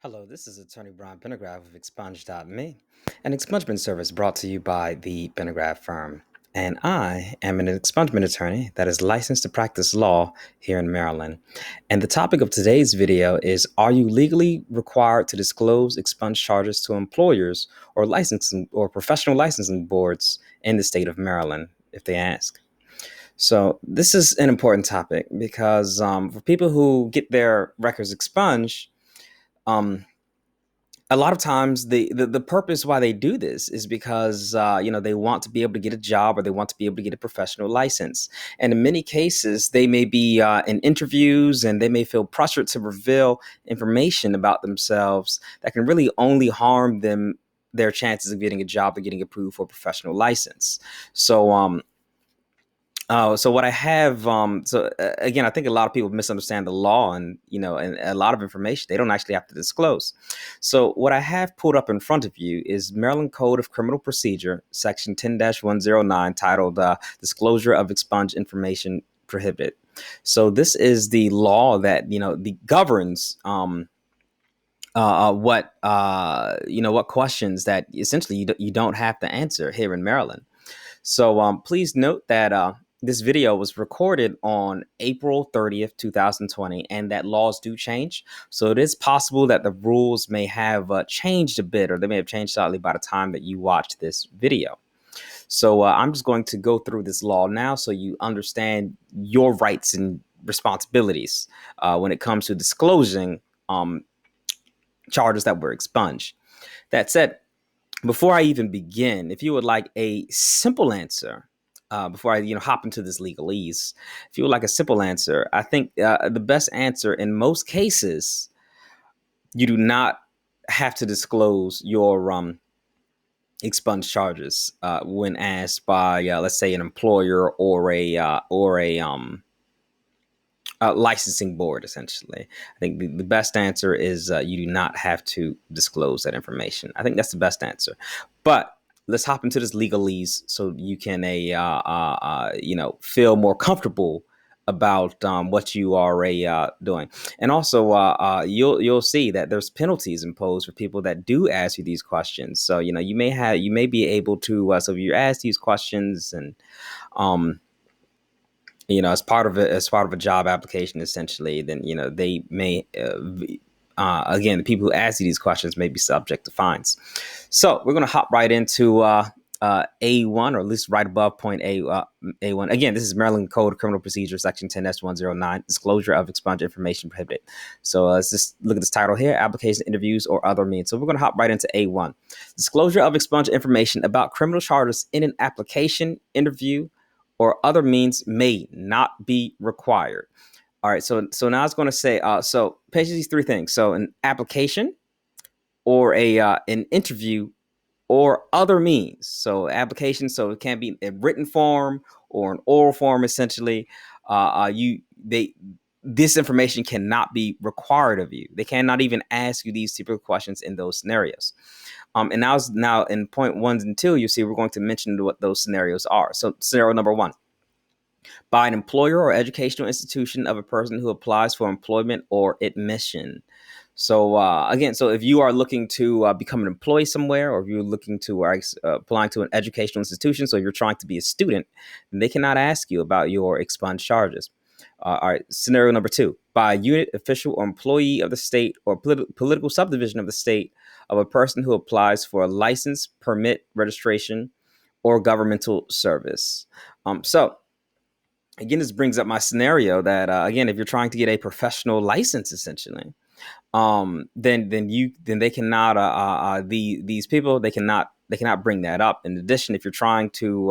Hello, this is Attorney Brian Pendergraft of Expunged.me, an expungement service brought to you by the Pendergraft firm. And I am an expungement attorney that is licensed to practice law here in Maryland. And the topic of today's video is: are you legally required to disclose expunged charges to employers or licensing or professional licensing boards in the state of Maryland, if they ask? So this is an important topic because for people who get their records expunged, um, a lot of times the purpose why they do this is because they want to be able to get a job, or they want to be able to get a professional license. And in many cases they may be in interviews, and they may feel pressured to reveal information about themselves that can really only harm their chances of getting a job or getting approved for a professional license. So what I have, again, I think a lot of people misunderstand the law, and a lot of information they don't actually have to disclose. So what I have pulled up in front of you is Maryland Code of Criminal Procedure, Section 10-109, titled "Disclosure of Expunged Information Prohibited." So this is the law that governs what questions that essentially you don't have to answer here in Maryland. So please note that this video was recorded on April 30th, 2020, and that laws do change. So it is possible that the rules may have changed a bit, or they may have changed slightly by the time that you watch this video. So I'm just going to go through this law now so you understand your rights and responsibilities when it comes to disclosing charges that were expunged. That said, before I even begin, if you would like a simple answer, before I hop into this legalese, if you would like a simple answer, I think the best answer in most cases, you do not have to disclose your expunged charges when asked by, let's say, an employer or a licensing board. Essentially, I think the best answer is you do not have to disclose that information. I think that's the best answer. But let's hop into this legalese so you can feel more comfortable about what you are doing. And also you'll see that there's penalties imposed for people that do ask you these questions. So you may be able to, so if you ask these questions, and um as part of a job application, essentially, then they may again, the people who ask you these questions may be subject to fines. So we're going to hop right into A1, or at least right above point A1. Again, this is Maryland Code of Criminal Procedure, Section 10-109, Disclosure of Expunged Information Prohibited. So let's just look at this title here: application, interviews, or other means. So we're going to hop right into A1. Disclosure of expunged information about criminal charges in an application, interview, or other means may not be required. All right, so now it's going to say, so page these three things. So an application, or an interview, or other means. So application, so it can be a written form or an oral form. Essentially, this information cannot be required of you. They cannot even ask you these typical questions in those scenarios. And now in point 1 and 2, you see we're going to mention what those scenarios are. So scenario number 1: by an employer or educational institution of a person who applies for employment or admission. So again, so if you are looking to become an employee somewhere, or if you're looking to applying to an educational institution, so if you're trying to be a student, then they cannot ask you about your expunged charges. All right, scenario number 2: by a unit, official, or employee of the state, or political subdivision of the state, of a person who applies for a license, permit, registration, or governmental service. So again, this brings up my scenario that again, if you're trying to get a professional license, essentially, then they cannot these people, they cannot bring that up. In addition, if you're trying to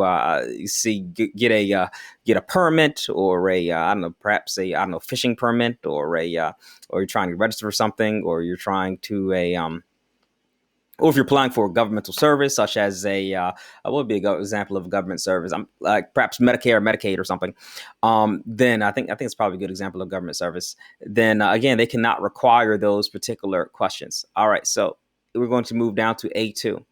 get a permit, or I don't know, perhaps fishing permit, or or you're trying to register for something, or you're trying to or if you're applying for a governmental service, such as what would be a example of a government service? I'm like perhaps Medicare or Medicaid or something. Then I think it's probably a good example of government service. Then again, they cannot require those particular questions. All right, so we're going to move down to A2.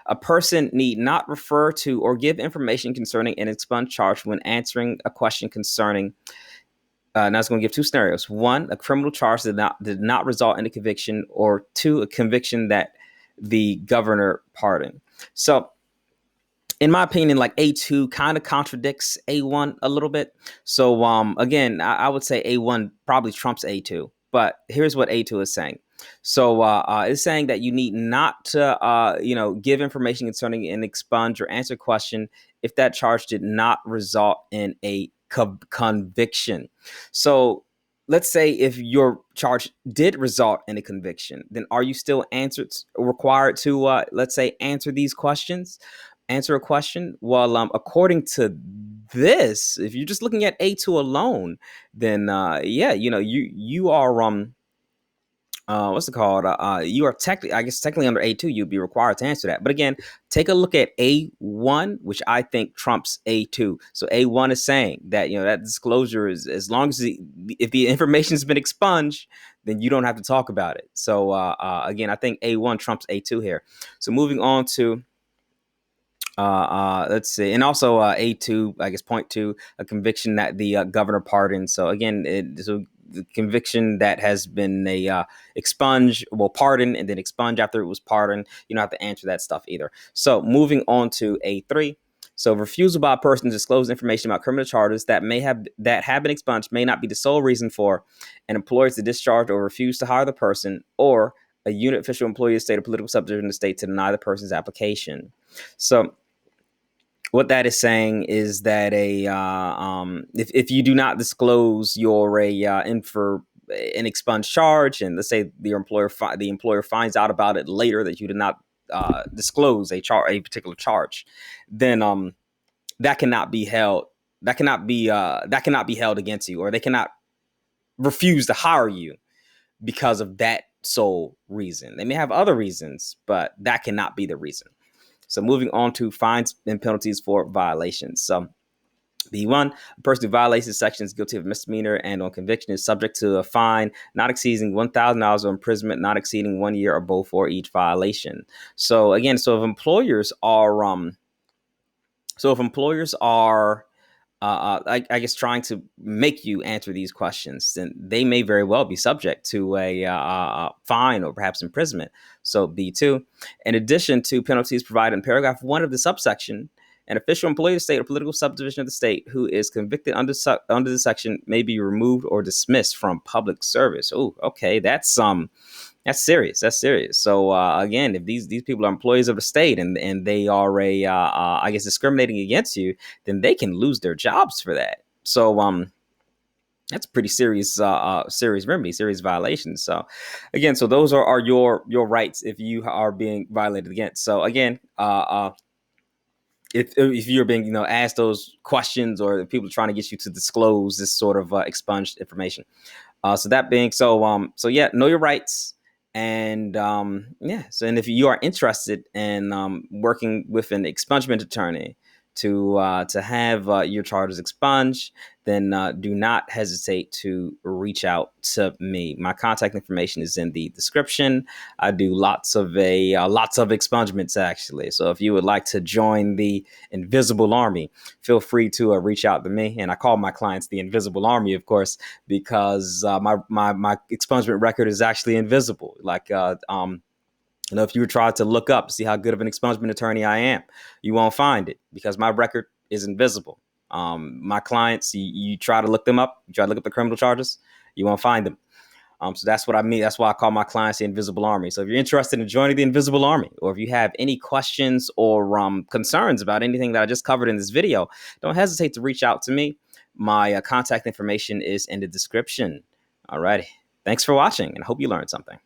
A person need not refer to or give information concerning an expunged charge when answering a question concerning now it's going to give two scenarios. One, a criminal charge did not result in a conviction, or two, a conviction that the governor pardoned. So in my opinion, like A2 kind of contradicts A1 a little bit. So again, I would say A1 probably trumps A2. But here's what A2 is saying. So it's saying that you need not to give information concerning an expunge or answer question if that charge did not result in a conviction. So let's say if your charge did result in a conviction, then are you still required to let's say answer a question? Well, according to this, if you're just looking at A2 alone, then yeah, you are what's it called? You are technically under A2, you'd be required to answer that. But again, take a look at A1, which I think trumps A2. So A1 is saying that that disclosure is, as long as if the information has been expunged, then you don't have to talk about it. So again, I think A1 trumps A2 here. So moving on to let's see, and also A2, I guess point two, a conviction that the governor pardoned. So again, so the conviction that has been pardoned and then expunged after it was pardoned. You don't have to answer that stuff either. So moving on to A3. So refusal by a person to disclose information about criminal charges that have been expunged may not be the sole reason for an employer to discharge or refuse to hire the person, or a unit official, employee, state, or political subdivision of the state to deny the person's application. So what that is saying is that if you do not disclose an expunged charge, and let's say the employer finds out about it later that you did not disclose a particular charge, then that cannot be held against you, or they cannot refuse to hire you because of that sole reason. They may have other reasons, but that cannot be the reason. So moving on to fines and penalties for violations. So B1, a person who violates this section is guilty of misdemeanor and on conviction is subject to a fine not exceeding $1,000 or imprisonment not exceeding 1 year or both for each violation. So again, if employers are I guess trying to make you answer these questions, then they may very well be subject to a fine or perhaps imprisonment. So B2, in addition to penalties provided in paragraph 1 of the subsection, an official employee of the state or political subdivision of the state who is convicted under the section may be removed or dismissed from public service. Oh, okay, that's serious. That's serious. So again, if these people are employees of the state and they are I guess discriminating against you, then they can lose their jobs for that. So that's pretty serious remedy, serious violations. So again, so those are your rights if you are being violated against. So again, if you're being asked those questions, or people are trying to get you to disclose this sort of expunged information. So that being so yeah, know your rights. And yeah, so and if you are interested in working with an expungement attorney to have your charges expunged, then do not hesitate to reach out to me. My contact information is in the description. I do lots of expungements actually. So if you would like to join the Invisible Army, feel free to reach out to me. And I call my clients the Invisible Army, of course, because my expungement record is actually invisible. Like if you try to look up, see how good of an expungement attorney I am, you won't find it because my record is invisible. My clients, you try to look them up, you try to look up the criminal charges, you won't find them. So that's what I mean. That's why I call my clients the Invisible Army. So if you're interested in joining the Invisible Army, or if you have any questions or concerns about anything that I just covered in this video, don't hesitate to reach out to me. My contact information is in the description. All righty. Thanks for watching, and I hope you learned something.